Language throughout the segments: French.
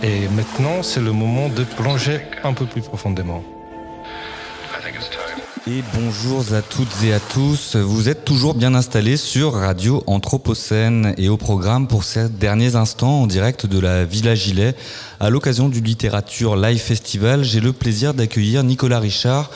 Et maintenant, c'est le moment de plonger un peu plus profondément. Et bonjour à toutes et à tous, vous êtes toujours bien installés sur Radio Anthropocène et au programme pour ces derniers instants en direct de la Villa Gilet. À l'occasion du Littérature Live Festival, j'ai le plaisir d'accueillir Nicolas Richard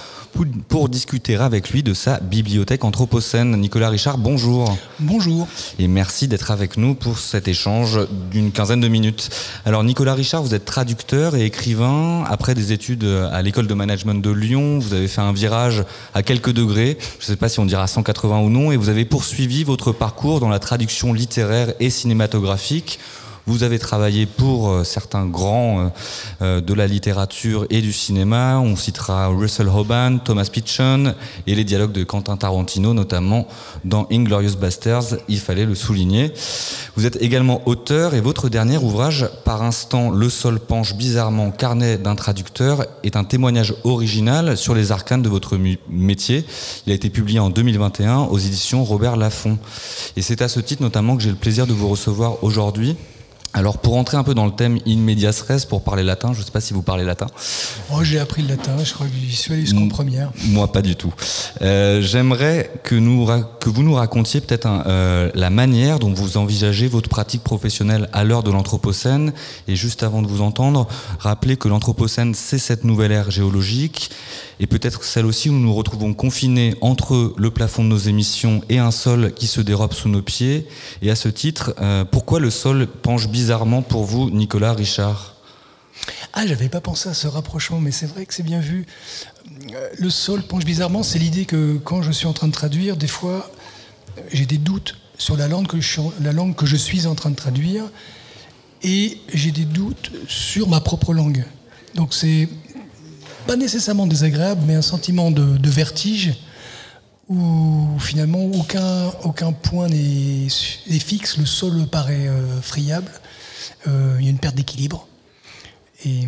pour discuter avec lui de sa bibliothèque Anthropocène. Nicolas Richard, bonjour. Bonjour. Et merci d'être avec nous pour cet échange d'une quinzaine de minutes. Alors Nicolas Richard, vous êtes traducteur et écrivain. Après des études à l'école de management de Lyon, vous avez fait un virage à quelques degrés, je ne sais pas si on dira 180 ou non, et vous avez poursuivi votre parcours dans la traduction littéraire et cinématographique. Vous avez travaillé pour certains grands de la littérature et du cinéma. On citera Russell Hoban, Thomas Pynchon et les dialogues de Quentin Tarantino, notamment dans Inglourious Basterds, il fallait le souligner. Vous êtes également auteur et votre dernier ouvrage, Par instant, le sol penche bizarrement, carnet d'un traducteur, est un témoignage original sur les arcanes de votre métier. Il a été publié en 2021 aux éditions Robert Laffont. Et c'est à ce titre notamment que j'ai le plaisir de vous recevoir aujourd'hui. Alors pour entrer un peu dans le thème in medias res, pour parler latin, je ne sais pas si vous parlez latin. Oh, j'ai appris le latin, je crois que j'y suis allé jusqu'en première. Moi pas du tout. J'aimerais que vous nous racontiez peut-être la manière dont vous envisagez votre pratique professionnelle à l'heure de l'Anthropocène. Et juste avant de vous entendre, rappelez que l'Anthropocène, c'est cette nouvelle ère géologique et peut-être celle aussi où nous nous retrouvons confinés entre le plafond de nos émissions et un sol qui se dérobe sous nos pieds. Et à ce titre, pourquoi le sol penche bizarrement pour vous, Nicolas Richard ? Ah, j'avais pas pensé à ce rapprochement, mais c'est vrai que c'est bien vu. Le sol penche bizarrement, c'est l'idée que quand je suis en train de traduire, des fois, j'ai des doutes sur la langue que je suis en train de traduire, et j'ai des doutes sur ma propre langue. Donc c'est pas nécessairement désagréable, mais un sentiment de vertige où finalement aucun point n'est fixe, le sol paraît friable, il y a une perte d'équilibre. Et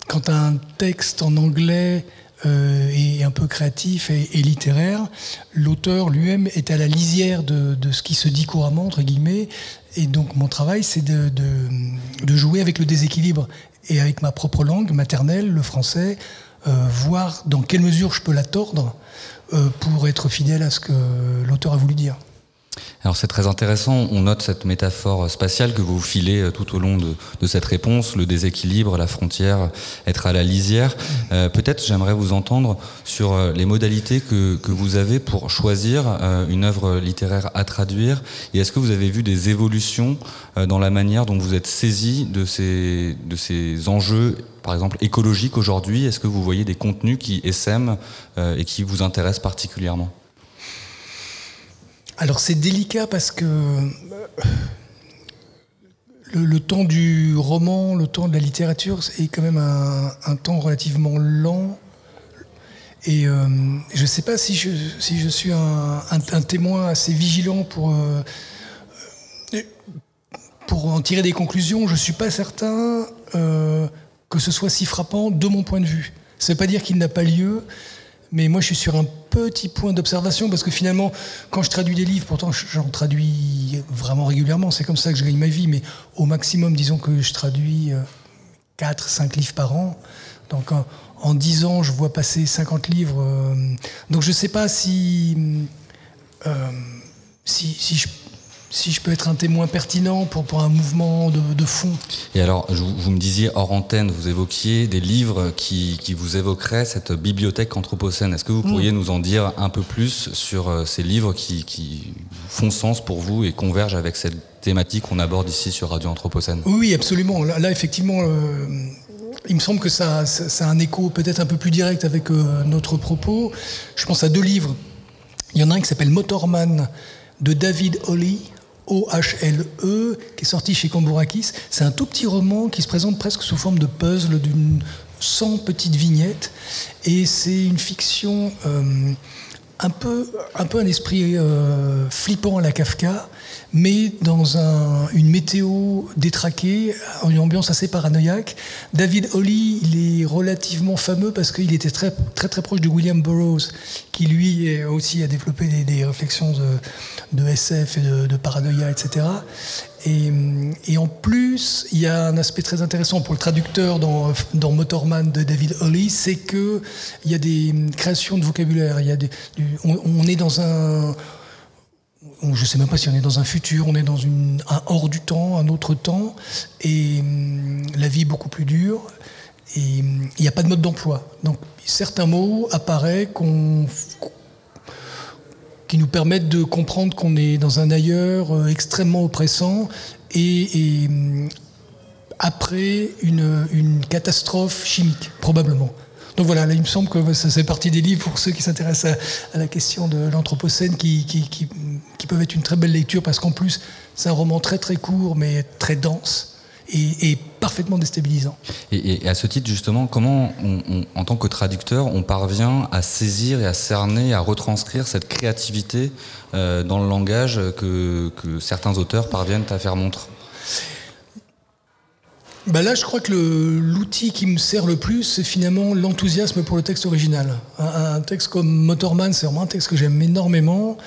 quand un texte en anglais est un peu créatif et littéraire, l'auteur lui-même est à la lisière de ce qui se dit couramment, entre guillemets, et donc mon travail c'est de jouer avec le déséquilibre et avec ma propre langue maternelle, le français, voir dans quelle mesure je peux la tordre pour être fidèle à ce que l'auteur a voulu dire. Alors c'est très intéressant, on note cette métaphore spatiale que vous filez tout au long de cette réponse, le déséquilibre, la frontière, être à la lisière. Peut-être j'aimerais vous entendre sur les modalités que vous avez pour choisir une œuvre littéraire à traduire, et est-ce que vous avez vu des évolutions dans la manière dont vous êtes saisi de ces enjeux, par exemple écologiques aujourd'hui? Est-ce que vous voyez des contenus qui essaiment et qui vous intéressent particulièrement? Alors c'est délicat parce que le temps du roman, le temps de la littérature est quand même un temps relativement lent. Et je ne sais pas si je suis un témoin assez vigilant pour en tirer des conclusions. Je ne suis pas certain que ce soit si frappant de mon point de vue. Ça ne veut pas dire qu'il n'a pas lieu. Mais moi, je suis sur un petit point d'observation parce que finalement, quand je traduis des livres, pourtant j'en traduis vraiment régulièrement, c'est comme ça que je gagne ma vie, mais au maximum, disons que je traduis 4-5 livres par an. Donc en 10 ans, je vois passer 50 livres. Donc je ne sais pas si je peux être un témoin pertinent pour un mouvement de fond. Et alors, vous me disiez hors antenne, vous évoquiez des livres qui vous évoqueraient cette bibliothèque anthropocène. Est-ce que vous pourriez nous en dire un peu plus sur ces livres qui font sens pour vous et convergent avec cette thématique qu'on aborde ici sur Radio Anthropocène? Oui, absolument. Là effectivement, il me semble que ça a un écho peut-être un peu plus direct avec notre propos. Je pense à 2 livres. Il y en a un qui s'appelle Motorman de David Ohle, O-H-L-E, qui est sorti chez Cambourakis. C'est un tout petit roman qui se présente presque sous forme de puzzle d'une 100 petites vignettes. Et c'est une fiction un peu un esprit flippant à la Kafka, mais dans une météo détraquée, une ambiance assez paranoïaque. David Ohle, il est relativement fameux parce qu'il était très, très, très proche de William Burroughs, qui lui aussi a développé des réflexions de SF et de paranoïa, etc. Et en plus, il y a un aspect très intéressant pour le traducteur dans Motorman de David Hurley, c'est qu'il y a des créations de vocabulaire. On est dans un... Je ne sais même pas si on est dans un futur, on est dans un hors du temps, un autre temps, et la vie est beaucoup plus dure, et il n'y a pas de mode d'emploi. Donc certains mots apparaissent qui nous permettent de comprendre qu'on est dans un ailleurs extrêmement oppressant, et après une catastrophe chimique, probablement. Donc voilà, là, il me semble que ça fait partie des livres pour ceux qui s'intéressent à la question de l'Anthropocène qui peuvent être une très belle lecture, parce qu'en plus, c'est un roman très très court mais très dense et parfaitement déstabilisant. Et à ce titre, justement, comment, en tant que traducteur, on parvient à saisir et à cerner, à retranscrire cette créativité dans le langage que certains auteurs parviennent à faire montre ? Là, je crois que l'outil qui me sert le plus, c'est finalement l'enthousiasme pour le texte original. Un texte comme Motorman, c'est vraiment un texte que j'aime énormément.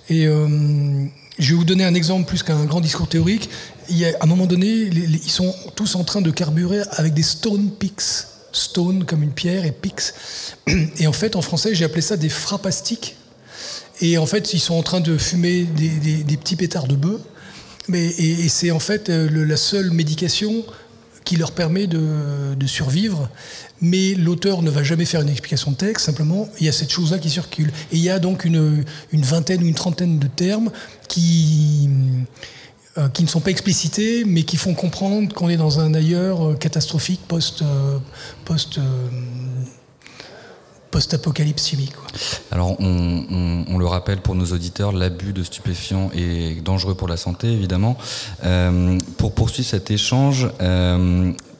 Et je vais vous donner un exemple plus qu'un grand discours théorique. À un moment donné, ils sont tous en train de carburer avec des stone picks. Stone comme une pierre et picks. Et en fait, en français, j'ai appelé ça des frappastiques. Et en fait, ils sont en train de fumer des petits pétards de bœuf. Et c'est en fait la seule médication qui leur permet de survivre, mais l'auteur ne va jamais faire une explication de texte, simplement il y a cette chose-là qui circule. Et il y a donc une vingtaine ou une trentaine de termes qui ne sont pas explicités, mais qui font comprendre qu'on est dans un ailleurs catastrophique post-apocalypse chimique. Alors, on le rappelle pour nos auditeurs, l'abus de stupéfiants est dangereux pour la santé, évidemment. Pour poursuivre cet échange,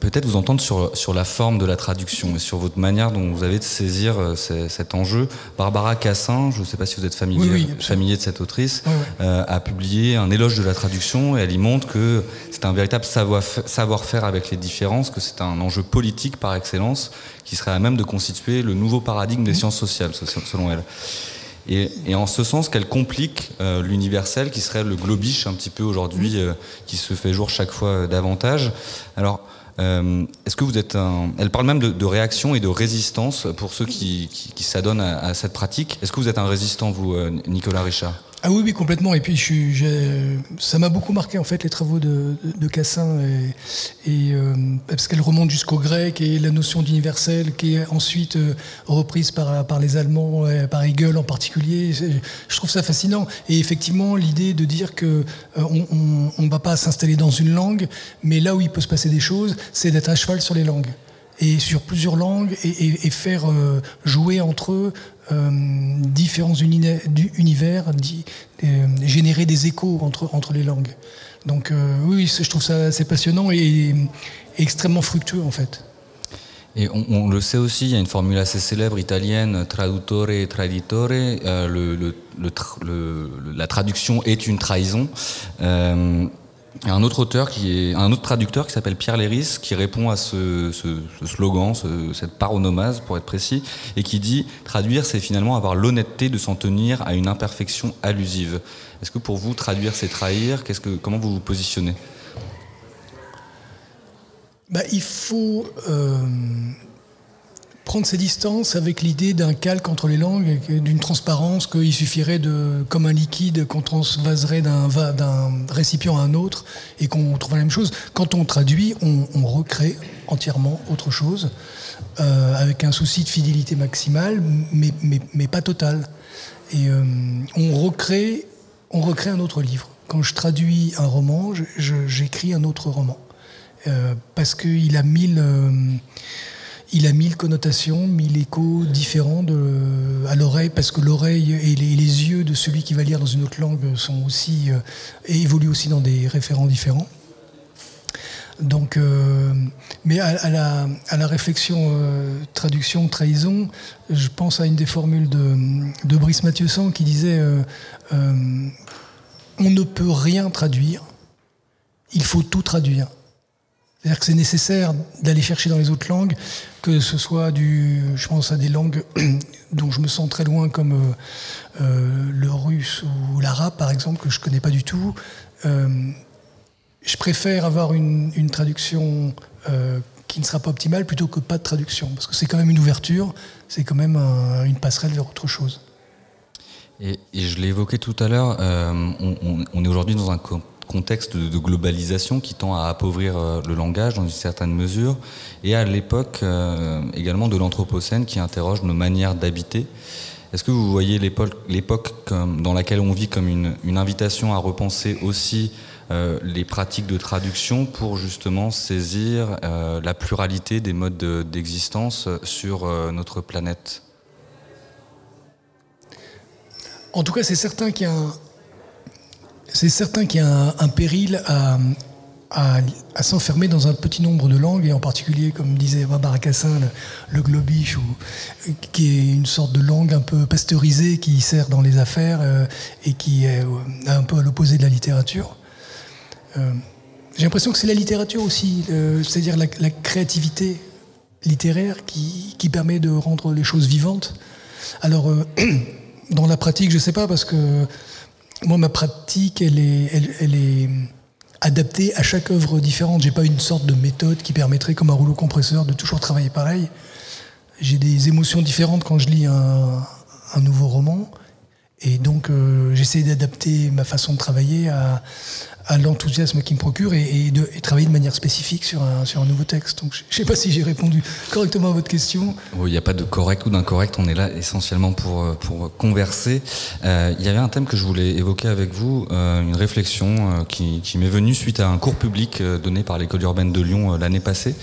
peut-être vous entendre sur la forme de la traduction et sur votre manière dont vous avez de saisir cet enjeu. Barbara Cassin, je ne sais pas si vous êtes familier de cette autrice, a publié un éloge de la traduction, et elle y montre que c'est un véritable savoir-faire avec les différences, que c'est un enjeu politique par excellence, qui serait à même de constituer le nouveau paradigme des sciences sociales, selon elle. Et en ce sens qu'elle complique l'universel, qui serait le globish un petit peu aujourd'hui, qui se fait jour chaque fois davantage. Alors, est-ce que vous êtes Elle parle même de réaction et de résistance pour ceux qui s'adonnent à cette pratique. Est-ce que vous êtes un résistant, vous, Nicolas Richard ? Ah oui, complètement. Et puis ça m'a beaucoup marqué en fait les travaux de Cassin, parce qu'elle remonte jusqu'au grec, et la notion d'universel qui est ensuite reprise par les Allemands, par Hegel en particulier. Je trouve ça fascinant. Et effectivement, l'idée de dire que on ne va pas s'installer dans une langue, mais là où il peut se passer des choses, c'est d'être à cheval sur les langues. Et sur plusieurs langues, et faire jouer entre eux différents univers, générer des échos entre les langues. Donc oui, je trouve ça assez passionnant et extrêmement fructueux en fait. Et on le sait aussi, il y a une formule assez célèbre italienne, traduttore e traditore, la traduction est une trahison. Il y a un autre traducteur qui s'appelle Pierre Léris, qui répond à ce slogan, cette paronomase pour être précis, et qui dit « Traduire, c'est finalement avoir l'honnêteté de s'en tenir à une imperfection allusive ». Est-ce que pour vous, traduire, c'est trahir ? Comment vous vous positionnez ? Il faut prendre ses distances avec l'idée d'un calque entre les langues, d'une transparence qu'il suffirait comme un liquide qu'on transvaserait d'un récipient à un autre et qu'on trouve la même chose. Quand on traduit, on recrée entièrement autre chose, avec un souci de fidélité maximale, mais pas totale. Et on recrée un autre livre. Quand je traduis un roman, j'écris un autre roman. Parce qu'il a mille connotations, 1000 échos différents à l'oreille, parce que l'oreille et les yeux de celui qui va lire dans une autre langue sont aussi et évoluent aussi dans des référents différents. Donc, mais à la réflexion traduction, trahison, je pense à une des formules de Brice Mathieusan qui disait on ne peut rien traduire, il faut tout traduire. C'est-à-dire que c'est nécessaire d'aller chercher dans les autres langues, que ce soit je pense à des langues dont je me sens très loin, comme le russe ou l'arabe, par exemple, que je ne connais pas du tout. Je préfère avoir une traduction qui ne sera pas optimale plutôt que pas de traduction, parce que c'est quand même une ouverture, c'est quand même une passerelle vers autre chose. Et je l'ai évoqué tout à l'heure, on est aujourd'hui dans un contexte de globalisation qui tend à appauvrir le langage dans une certaine mesure, et à l'époque également de l'Anthropocène qui interroge nos manières d'habiter. Est-ce que vous voyez l'époque dans laquelle on vit comme une invitation à repenser aussi les pratiques de traduction pour justement saisir la pluralité des modes d'existence sur notre planète? En tout cas, c'est certain qu'il y a un péril à s'enfermer dans un petit nombre de langues, et en particulier, comme disait Barbara Cassin, le globish, qui est une sorte de langue un peu pasteurisée qui sert dans les affaires et qui est un peu à l'opposé de la littérature. J'ai l'impression que c'est la littérature aussi, c'est-à-dire la créativité littéraire qui permet de rendre les choses vivantes. Alors, dans la pratique, je ne sais pas, parce que moi, ma pratique, elle est adaptée à chaque œuvre différente. J'ai pas une sorte de méthode qui permettrait, comme un rouleau compresseur, de toujours travailler pareil. J'ai des émotions différentes quand je lis un nouveau roman, et donc j'essaie d'adapter ma façon de travailler à l'enthousiasme qu'il me procure, et travailler de manière spécifique sur un nouveau texte. Donc je ne sais pas si j'ai répondu correctement à votre question. Il n'y a pas de correct ou d'incorrect, on est là essentiellement pour converser. Il y avait un thème que je voulais évoquer avec vous, une réflexion qui m'est venue suite à un cours public donné par l'École urbaine de Lyon l'année passée,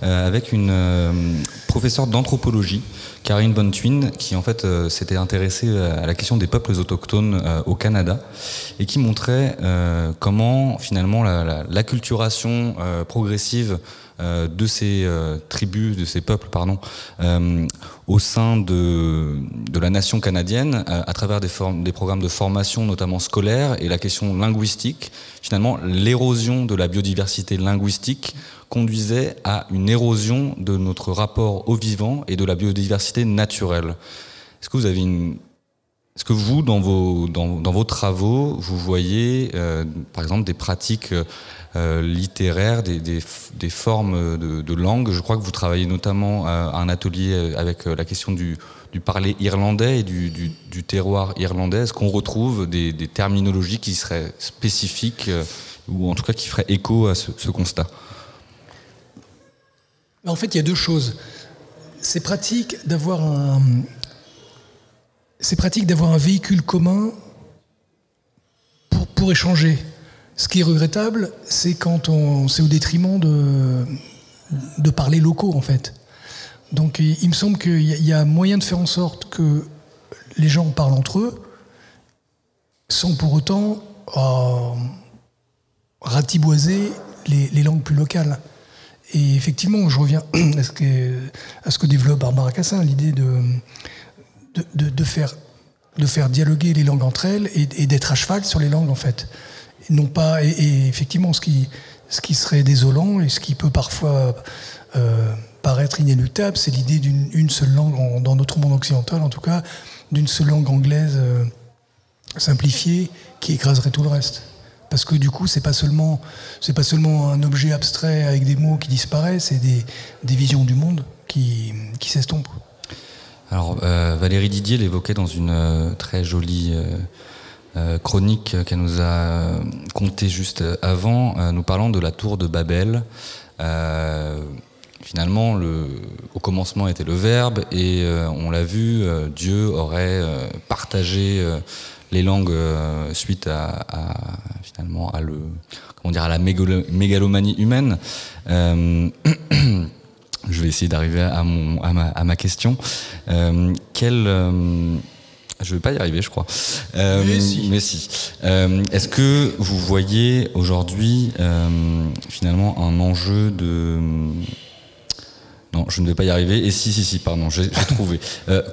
avec une professeure d'anthropologie, Karine Von Twin, qui en fait s'était intéressée à la question des peuples autochtones au Canada, et qui montrait comment finalement l'acculturation progressive de ces tribus, de ces peuples, au sein de la nation canadienne, à travers des programmes de formation, notamment scolaires, et la question linguistique, finalement l'érosion de la biodiversité linguistique conduisait à une érosion de notre rapport au vivant et de la biodiversité naturelle. Est-ce que vous avez Est-ce que vous, dans vos travaux, vous voyez, par exemple, des pratiques littéraires, des formes de langue? Je crois que vous travaillez notamment à un atelier avec la question du parler irlandais et du terroir irlandais. Est-ce qu'on retrouve des terminologies qui seraient spécifiques ou en tout cas qui feraient écho à ce constat? En fait, il y a deux choses. C'est pratique d'avoir un véhicule commun pour échanger. Ce qui est regrettable, c'est quand c'est au détriment de parler locaux, en fait. Donc il me semble qu'il y a moyen de faire en sorte que les gens parlent entre eux sans pour autant ratiboiser les langues plus locales. Et effectivement, je reviens à ce que développe Barbara Cassin, l'idée de faire dialoguer les langues entre elles et d'être à cheval sur les langues, en fait. Non pas, et effectivement, ce qui serait désolant et ce qui peut parfois paraître inéluctable, c'est l'idée d'une seule langue, dans notre monde occidental en tout cas, d'une seule langue anglaise simplifiée qui écraserait tout le reste. Parce que du coup, c'est pas seulement un objet abstrait avec des mots qui disparaissent, c'est des visions du monde qui s'estompent. Alors, Valérie Didier l'évoquait dans une très jolie chronique qu'elle nous a contée juste avant, nous parlant de la tour de Babel. Finalement, au commencement était le Verbe, et on l'a vu, Dieu aurait partagé les langues suite à la mégalomanie humaine. Je vais essayer d'arriver à ma question. Je vais pas y arriver, je crois. Mais si. Est-ce que vous voyez aujourd'hui finalement un enjeu Non, je ne vais pas y arriver. Et si, pardon, j'ai trouvé.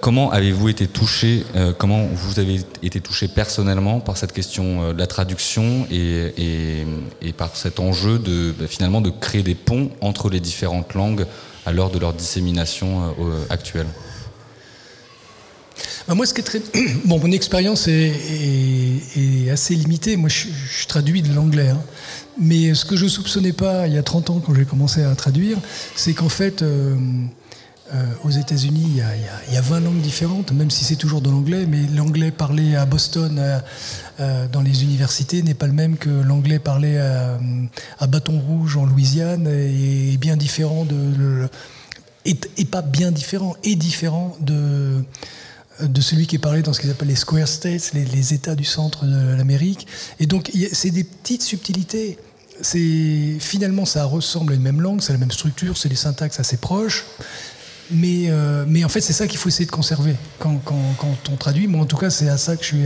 Comment avez-vous été touché, comment vous avez été touché personnellement par cette question de la traduction et par cet enjeu finalement de créer des ponts entre les différentes langues à l'heure de leur dissémination actuelle? Moi, ce qui est très... Bon, mon expérience est assez limitée. Moi, je traduis de l'anglais. Hein. Mais ce que je ne soupçonnais pas il y a 30 ans quand j'ai commencé à traduire, c'est qu'en fait, aux États-Unis, il y a 20 langues différentes, même si c'est toujours de l'anglais. Mais l'anglais parlé à Boston, dans les universités, n'est pas le même que l'anglais parlé à Bâton Rouge, en Louisiane, et bien différent et pas bien différent, et différent de celui qui est parlé dans ce qu'ils appellent les Square States, les États du centre de l'Amérique. Et donc, c'est des petites subtilités. Finalement, ça ressemble à une même langue, c'est la même structure, c'est des syntaxes assez proches. Mais en fait, c'est ça qu'il faut essayer de conserver quand on traduit. Moi, en tout cas, c'est à ça que je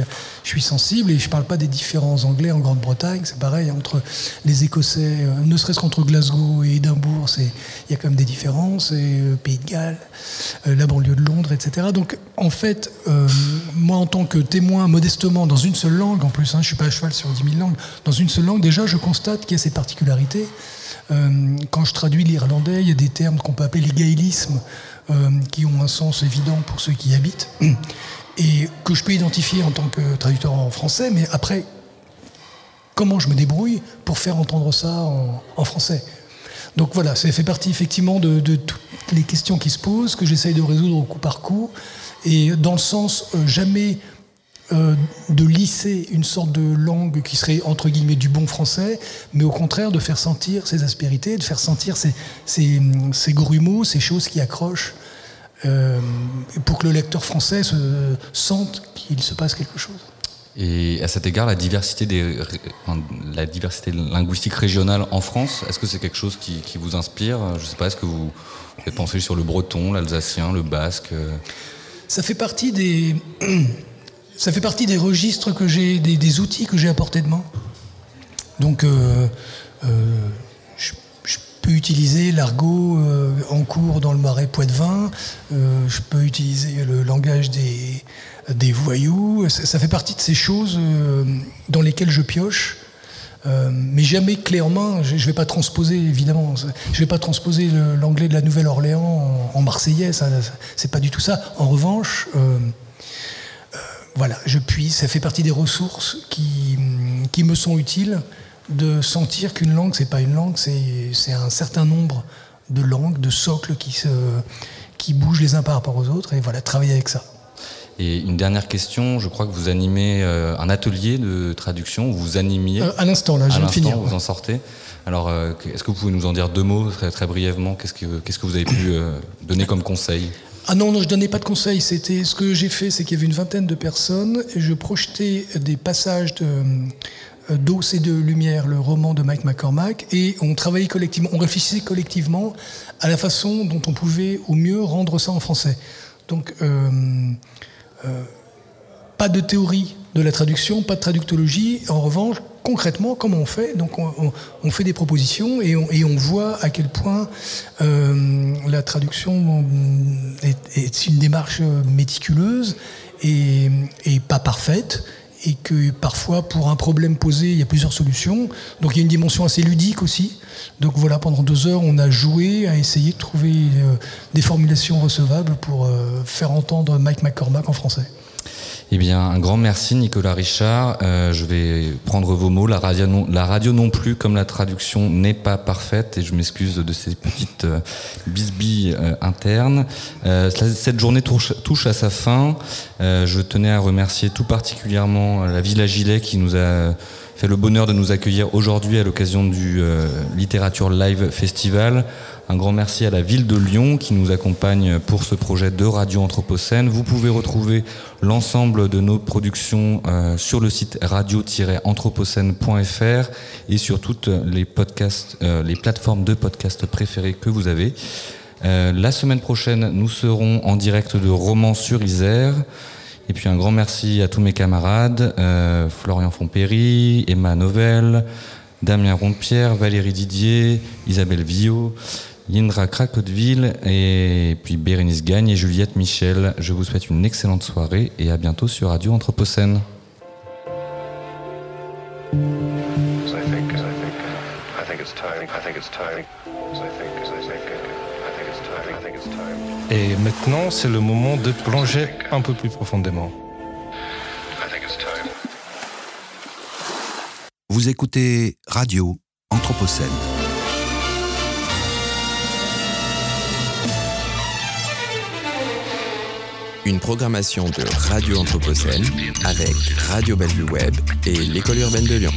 suis sensible. Et je ne parle pas des différents anglais en Grande-Bretagne. C'est pareil, entre les Écossais, ne serait-ce qu'entre Glasgow et Édimbourg, il y a quand même des différences. Et Pays de Galles, la banlieue de Londres, etc. Donc, en fait, moi, en tant que témoin, modestement, dans une seule langue, en plus, je ne suis pas à cheval sur 10 000 langues, dans une seule langue, déjà, je constate qu'il y a ces particularités. Quand je traduis l'irlandais, il y a des termes qu'on peut appeler les gaélismes, qui ont un sens évident pour ceux qui y habitent, et que je peux identifier en tant que traducteur en français, mais après, comment je me débrouille pour faire entendre ça en français? Donc voilà, ça fait partie effectivement de toutes les questions qui se posent, que j'essaye de résoudre au coup par coup, et dans le sens jamais de lisser une sorte de langue qui serait entre guillemets du bon français, mais au contraire de faire sentir ces aspérités, de faire sentir ces grumeaux, ces choses qui accrochent, pour que le lecteur français sente qu'il se passe quelque chose. Et à cet égard, la diversité linguistique régionale en France, est-ce que c'est quelque chose qui vous inspire? Je ne sais pas, est-ce que vous avez pensé sur le breton, l'alsacien, le basque? Ça fait partie des registres que j'ai, des outils que j'ai à portée de main. Donc, je peux utiliser l'argot en cours dans le Marais Poitevin. Je peux utiliser le langage des voyous. Ça fait partie de ces choses dans lesquelles je pioche. Mais jamais clé en main. Je ne vais pas transposer, évidemment. Je ne vais pas transposer l'anglais de la Nouvelle-Orléans en marseillais. C'est pas du tout ça. En revanche... voilà, ça fait partie des ressources qui me sont utiles, de sentir qu'une langue, c'est pas une langue, c'est un certain nombre de langues, de socles qui bougent les uns par rapport aux autres, et voilà, travailler avec ça. Et une dernière question, je crois que vous animez un atelier de traduction, vous animiez... à l'instant, là, je viens de finir. Vous en sortez. Alors, est-ce que vous pouvez nous en dire 2 mots, très, très brièvement? Qu'est-ce que vous avez pu donner comme conseil? Ah non, je ne donnais pas de conseils. Ce que j'ai fait, c'est qu'il y avait une vingtaine de personnes et je projetais des passages d'Eau, c'est de lumière, le roman de Mike McCormack, et on travaillait collectivement, on réfléchissait collectivement à la façon dont on pouvait au mieux rendre ça en français. Donc, pas de théorie de la traduction, pas de traductologie. En revanche, concrètement, comment on fait? Donc, on fait des propositions et on voit à quel point la traduction est une démarche méticuleuse et pas parfaite, et que parfois, pour un problème posé, il y a plusieurs solutions. Donc, il y a une dimension assez ludique aussi. Donc voilà, pendant 2 heures, on a joué à essayer de trouver des formulations recevables pour faire entendre Mike McCormack en français. Eh bien, un grand merci Nicolas Richard. Je vais prendre vos mots. La radio non plus, comme la traduction, n'est pas parfaite, et je m'excuse de ces petites bisbilles internes. Cette journée touche à sa fin. Je tenais à remercier tout particulièrement la Villa Gilet qui nous a fait le bonheur de nous accueillir aujourd'hui à l'occasion du Littérature Live Festival. Un grand merci à la ville de Lyon qui nous accompagne pour ce projet de Radio Anthropocène. Vous pouvez retrouver l'ensemble de nos productions sur le site radio-anthropocène.fr et sur toutes les plateformes de podcasts préférées que vous avez. La semaine prochaine, nous serons en direct de Romans-sur-Isère. Et puis un grand merci à tous mes camarades, Florian Fontpéry, Emma Novelle, Damien Rondepierre, Valérie Didier, Isabelle Villot, Indra Cracoteville et puis Bérénice Gagne et Juliette Michel. Je vous souhaite une excellente soirée et à bientôt sur Radio Anthropocène. Et maintenant, c'est le moment de plonger un peu plus profondément. Vous écoutez Radio Anthropocène. Une programmation de Radio Anthropocène avec Radio Bellevue Web et l'École urbaine de Lyon.